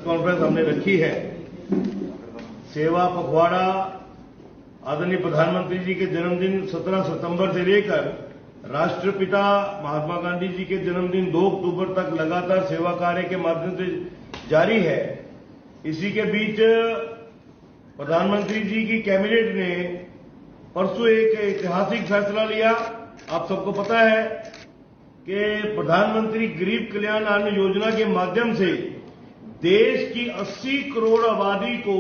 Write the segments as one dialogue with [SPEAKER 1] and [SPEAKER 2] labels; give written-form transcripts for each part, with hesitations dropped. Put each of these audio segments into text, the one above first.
[SPEAKER 1] Conference हमने रखी है। सेवा पखवाड़ा आदरणीय प्रधानमंत्री जी के जन्मदिन 17 सितंबर से लेकर राष्ट्रपिता महात्मा गांधी जी के जन्मदिन 2 अक्टूबर तक लगातार सेवा कार्य के माध्यम से जारी है। इसी के बीच प्रधानमंत्री जी की कैबिनेट ने परसों एक ऐतिहासिक फैसला लिया। आप सबको पता है कि प्रधानमंत्री गरीब कल्याण अन्न योजना के माध्यम से देश की 80 करोड़ आबादी को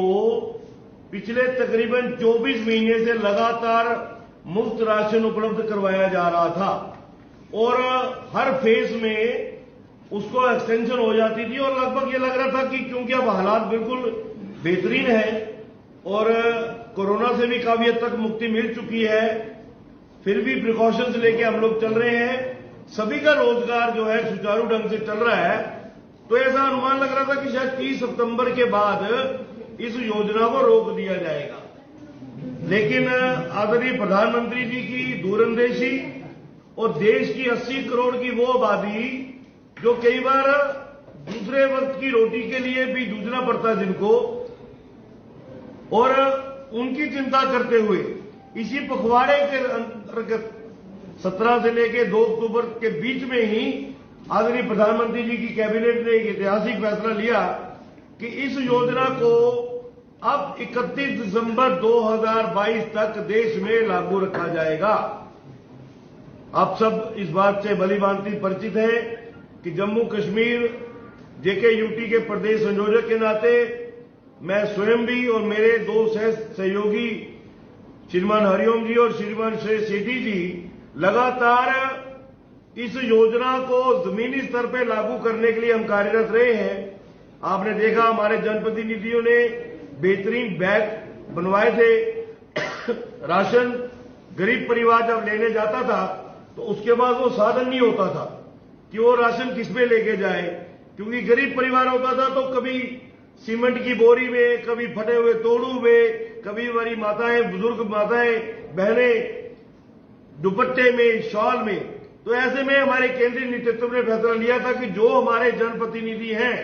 [SPEAKER 1] पिछले तकरीबन 24 महीने से लगातार मुफ्त राशन उपलब्ध करवाया जा रहा था और हर फेज में उसको एक्सटेंशन हो जाती थी और लगभग ये लग रहा था कि क्योंकि अब हालात बिल्कुल बेहतरीन है और कोरोना से भी काफी हद तक मुक्ति मिल चुकी है, फिर भी प्रिकॉशंस लेके हम लोग चल रहे हैं, सभी का रोजगार जो है सुचारू ढंग से चल रहा है, तो ऐसा अनुमान लग रहा था कि शायद 30 सितंबर के बाद इस योजना को रोक दिया जाएगा। लेकिन आदरणीय प्रधानमंत्री जी की दूरंदेशी और देश की 80 करोड़ की वो आबादी जो कई बार दूसरे वक्त की रोटी के लिए भी जूझना पड़ता है जिनको, और उनकी चिंता करते हुए इसी पखवाड़े के अंतर्गत 17 से लेकर 2 अक्टूबर के बीच में ही आदरणीय प्रधानमंत्री जी की कैबिनेट ने एक ऐतिहासिक फैसला लिया कि इस योजना को अब 31 दिसंबर 2022 तक देश में लागू रखा जाएगा। आप सब इस बात से भली भांति परिचित हैं कि जम्मू कश्मीर जेकेयूटी के प्रदेश संयोजक के नाते मैं स्वयं भी और मेरे दो सहयोगी श्रीमान हरिओम जी और श्रीमान श्रेय सेठी जी लगातार इस योजना को जमीनी स्तर पर लागू करने के लिए हम कार्यरत रहे हैं। आपने देखा हमारे जनप्रतिनिधियों ने बेहतरीन बैग बनवाए थे। राशन गरीब परिवार जब लेने जाता था तो उसके बाद वो साधन नहीं होता था कि वो राशन किस पे लेके जाए, क्योंकि गरीब परिवार होता था तो कभी सीमेंट की बोरी में, कभी फटे हुए तोड़ू में, कभी हमारी माताएं, बुजुर्ग माताएं बहनें दुपट्टे में, शॉल में। तो ऐसे में हमारे केंद्रीय नेतृत्व ने फैसला लिया था कि जो हमारे जनप्रतिनिधि हैं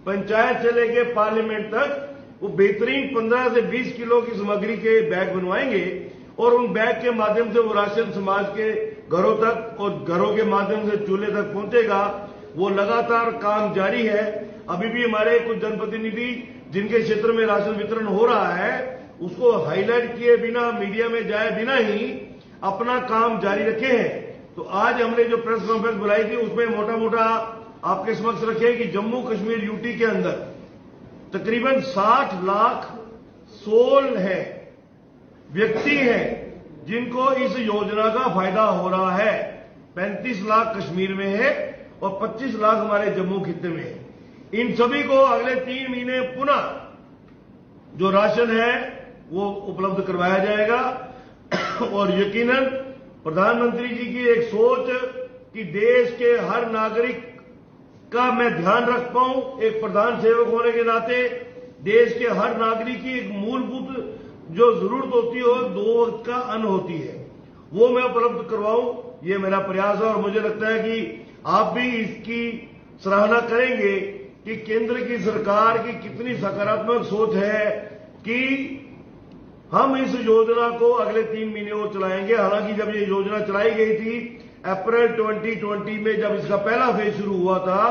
[SPEAKER 1] पंचायत से लेकर पार्लियामेंट तक, वो बेहतरीन 15 से 20 किलो की सामग्री के बैग बनवाएंगे और उन बैग के माध्यम से वो राशन समाज के घरों तक और घरों के माध्यम से चूल्हे तक पहुंचेगा। वो लगातार काम जारी है। अभी भी हमारे कुछ जनप्रतिनिधि जिनके क्षेत्र में राशन वितरण हो रहा है उसको हाईलाइट किए बिना, मीडिया में जाए बिना ही अपना काम जारी रखे हैं। तो आज हमने जो प्रेस कॉन्फ्रेंस बुलाई थी उसमें मोटा मोटा आपके समक्ष रखे कि जम्मू कश्मीर यूटी के अंदर तकरीबन 60 लाख सोल है, व्यक्ति हैं जिनको इस योजना का फायदा हो रहा है। 35 लाख कश्मीर में है और 25 लाख हमारे जम्मू खित्ते में है। इन सभी को अगले 3 महीने पुनः जो राशन है वो उपलब्ध करवाया जाएगा और यकीनन प्रधानमंत्री जी की एक सोच कि देश के हर नागरिक का मैं ध्यान रख पाऊं, एक प्रधान सेवक होने के नाते देश के हर नागरिक की एक मूलभूत जो जरूरत होती है वो 2 वक्त का अन्न होती है, वो मैं उपलब्ध करवाऊं, ये मेरा प्रयास है। और मुझे लगता है कि आप भी इसकी सराहना करेंगे कि केंद्र की सरकार की कितनी सकारात्मक सोच है कि हम इस योजना को अगले 3 महीने और चलाएंगे। हालांकि जब ये योजना चलाई गई थी अप्रैल 2020 में, जब इसका पहला फेज शुरू हुआ था,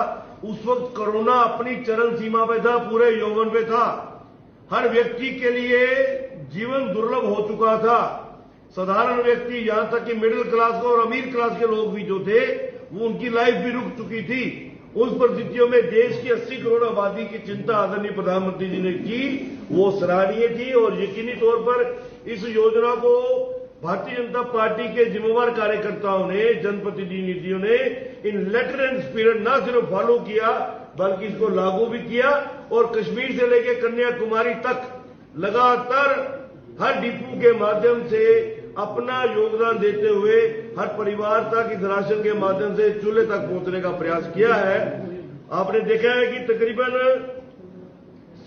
[SPEAKER 1] उस वक्त कोरोना अपनी चरम सीमा पे था, पूरे यौवन पे था। हर व्यक्ति के लिए जीवन दुर्लभ हो चुका था। साधारण व्यक्ति, यहां तक कि मिडिल क्लास और अमीर क्लास के लोग भी जो थे वो उनकी लाइफ भी रुक चुकी थी। उस परिस्थितियों में देश की 80 करोड़ आबादी की चिंता आदरणीय प्रधानमंत्री जी ने की, वो सराहनीय थी। और यकीनी तौर पर इस योजना को भारतीय जनता पार्टी के जिम्मेवार कार्यकर्ताओं ने, जनप्रतिनिधियों ने इन लेटर एंड स्पिरिट न सिर्फ फॉलो किया बल्कि इसको लागू भी किया और कश्मीर से लेकर कन्याकुमारी तक लगातार हर डिपो के माध्यम से अपना योगदान देते हुए हर परिवार तक इस राशन के माध्यम से चूल्हे तक पहुंचने का प्रयास किया है। आपने देखा है कि तकरीबन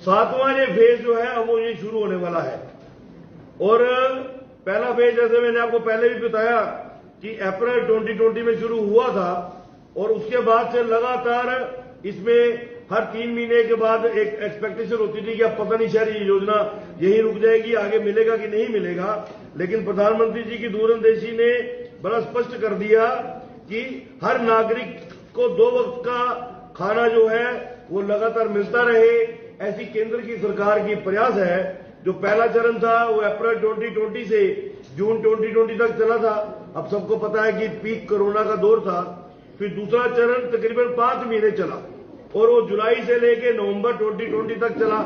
[SPEAKER 1] 7वां ये फेज जो है अब वो ये शुरू होने वाला है। और पहला फेज जैसे मैंने आपको पहले भी बताया कि अप्रैल 2020 में शुरू हुआ था और उसके बाद से लगातार इसमें हर 3 महीने के बाद एक एक्सपेक्टेशन होती थी कि अब पता नहीं शायद ये योजना यही रुक जाएगी, आगे मिलेगा कि नहीं मिलेगा। लेकिन प्रधानमंत्री जी की दूरंदेशी ने बड़ा स्पष्ट कर दिया कि हर नागरिक को 2 वक्त का खाना जो है वो लगातार मिलता रहे, ऐसी केंद्र की सरकार की प्रयास है। जो पहला चरण था वो अप्रैल 2020 से जून 2020 तक चला था। अब सबको पता है कि पीक कोरोना का दौर था। फिर दूसरा चरण तकरीबन 5 महीने चला और वो जुलाई से लेके नवंबर 2020 तक चला।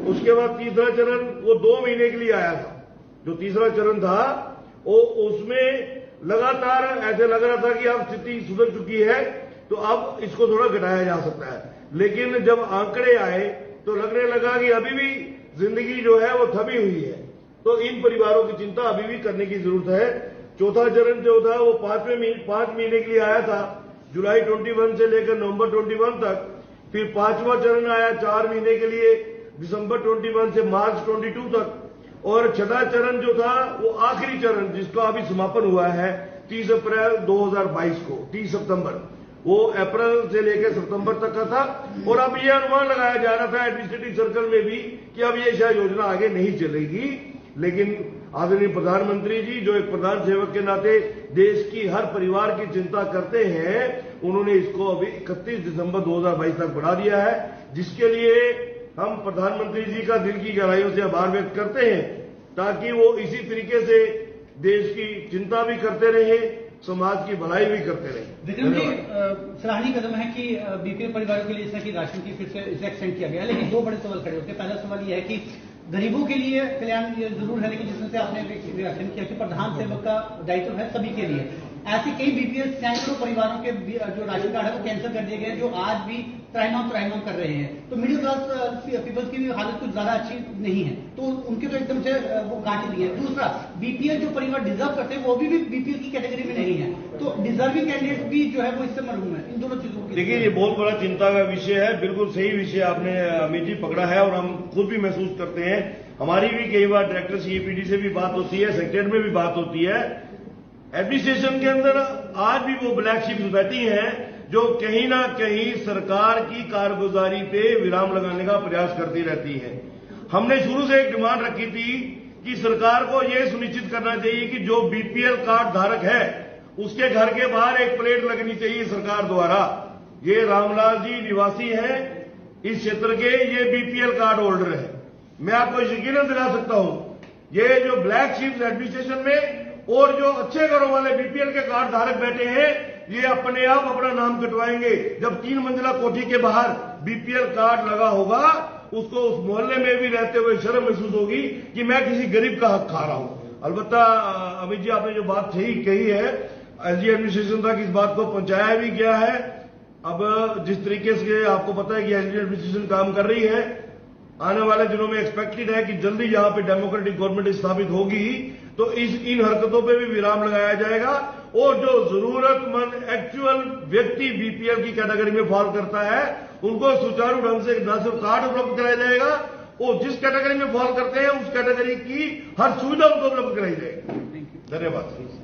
[SPEAKER 1] उसके बाद तीसरा चरण वो 2 महीने के लिए आया था। जो तीसरा चरण था वो उसमें लगातार ऐसे लग रहा था कि अब स्थिति सुधर चुकी है तो अब इसको थोड़ा घटाया जा सकता है। लेकिन जब आंकड़े आए तो लगने लगा कि अभी भी जिंदगी जो है वो थमी हुई है। तो इन परिवारों की चिंता अभी भी करने की जरूरत है। चौथा चरण जो था वो 5 महीने के लिए आया था, जुलाई 21 से लेकर नवंबर 21 तक। फिर 5वां चरण आया 4 महीने के लिए, दिसंबर 21 से मार्च 22 तक। और छठा चरण जो था वो आखिरी चरण जिसका अभी समापन हुआ है 30 अप्रैल 2022 को, 30 सितंबर, वो अप्रैल से लेकर सितंबर तक का था। और अब ये अनुमान लगाया जा रहा था एडमिनिस्ट्रेटिव सर्कल में भी कि अब ये शायद योजना आगे नहीं चलेगी। लेकिन आदरणीय प्रधानमंत्री जी जो एक प्रधान सेवक के नाते देश की हर परिवार की चिंता करते हैं, उन्होंने इसको अभी 31 दिसंबर 2022 तक बढ़ा दिया है, जिसके लिए हम प्रधानमंत्री जी का दिल की गहराइयों से आभार व्यक्त करते हैं, ताकि वो इसी तरीके से देश की चिंता भी करते रहे, समाज की भलाई भी करते रहे।
[SPEAKER 2] विक्रम जी, सराहनीय कदम है कि बीपीएल परिवारों के लिए इस तरह की राशन की फिर से इसे एक्सटेंड किया गया। लेकिन 2 बड़े सवाल खड़े होते हैं। पहला सवाल यह है कि गरीबों के लिए कल्याण जरूर है, लेकिन जिसमें से आपने व्याख्यान किया कि प्रधान सेवक का दायित्व है सभी के लिए। ऐसे कई बीपीएल सैकड़ों परिवारों के जो राशन कार्ड है वो कैंसिल कर दिए गए, जो आज भी त्राहिमाम कर रहे हैं। तो मिडिल क्लास पीपल्स की भी हालत कुछ ज्यादा अच्छी नहीं है, तो उनके तो एकदम से वो काट दिए। दूसरा, बीपीएल जो परिवार डिजर्व करते हैं वो भी बीपीएल की कैटेगरी में नहीं है, तो डिजर्विंग कैंडिडेट भी जो है वो इससे महरूम है। इन दोनों चीजों की
[SPEAKER 1] देखिए, ये बहुत बड़ा चिंता का विषय है। बिल्कुल सही विषय आपने अमित जी पकड़ा है और हम खुद भी महसूस करते हैं। हमारी भी कई बार डायरेक्टर सीएपीडी से भी बात होती है, सेक्रेटरीट में भी बात होती है। एडमिनिस्ट्रेशन के अंदर आज भी वो ब्लैक शिप्स बैठी हैं जो कहीं ना कहीं सरकार की कारगुजारी पे विराम लगाने का प्रयास करती रहती है। हमने शुरू से एक डिमांड रखी थी कि सरकार को यह सुनिश्चित करना चाहिए कि जो बीपीएल कार्ड धारक है उसके घर के बाहर एक प्लेट लगनी चाहिए सरकार द्वारा। ये रामलाल जी निवासी हैं इस क्षेत्र के, ये बीपीएल कार्ड होल्डर है। मैं आपको यकीनन दिला सकता हूं, ये जो ब्लैक शिप्स एडमिनिस्ट्रेशन में और जो अच्छे घरों वाले बीपीएल के कार्ड धारक बैठे हैं, ये अपने आप अपना नाम कटवाएंगे। जब 3 मंजिला कोठी के बाहर बीपीएल कार्ड लगा होगा, उसको उस मोहल्ले में भी रहते हुए शर्म महसूस होगी कि मैं किसी गरीब का हक खा रहा हूं। अलबत्ता अमित जी, आपने जो बात सही कही है, एलजी एडमिनिस्ट्रेशन तक इस बात को पहुंचाया भी गया है। अब जिस तरीके से आपको पता है कि एलजी एडमिनिस्ट्रेशन काम कर रही है, आने वाले दिनों में एक्सपेक्टेड है कि जल्दी यहां पे डेमोक्रेटिक गवर्नमेंट स्थापित होगी, तो इन हरकतों पे भी विराम लगाया जाएगा और जो जरूरतमंद एक्चुअल व्यक्ति बीपीएल की कैटेगरी में फॉल करता है, उनको सुचारू ढंग से न सिर्फ कार्ड उपलब्ध कराया जाएगा और जिस कैटेगरी में फॉल करते हैं उस कैटेगरी की हर सुविधा उनको उपलब्ध कराई जाएगी। धन्यवाद।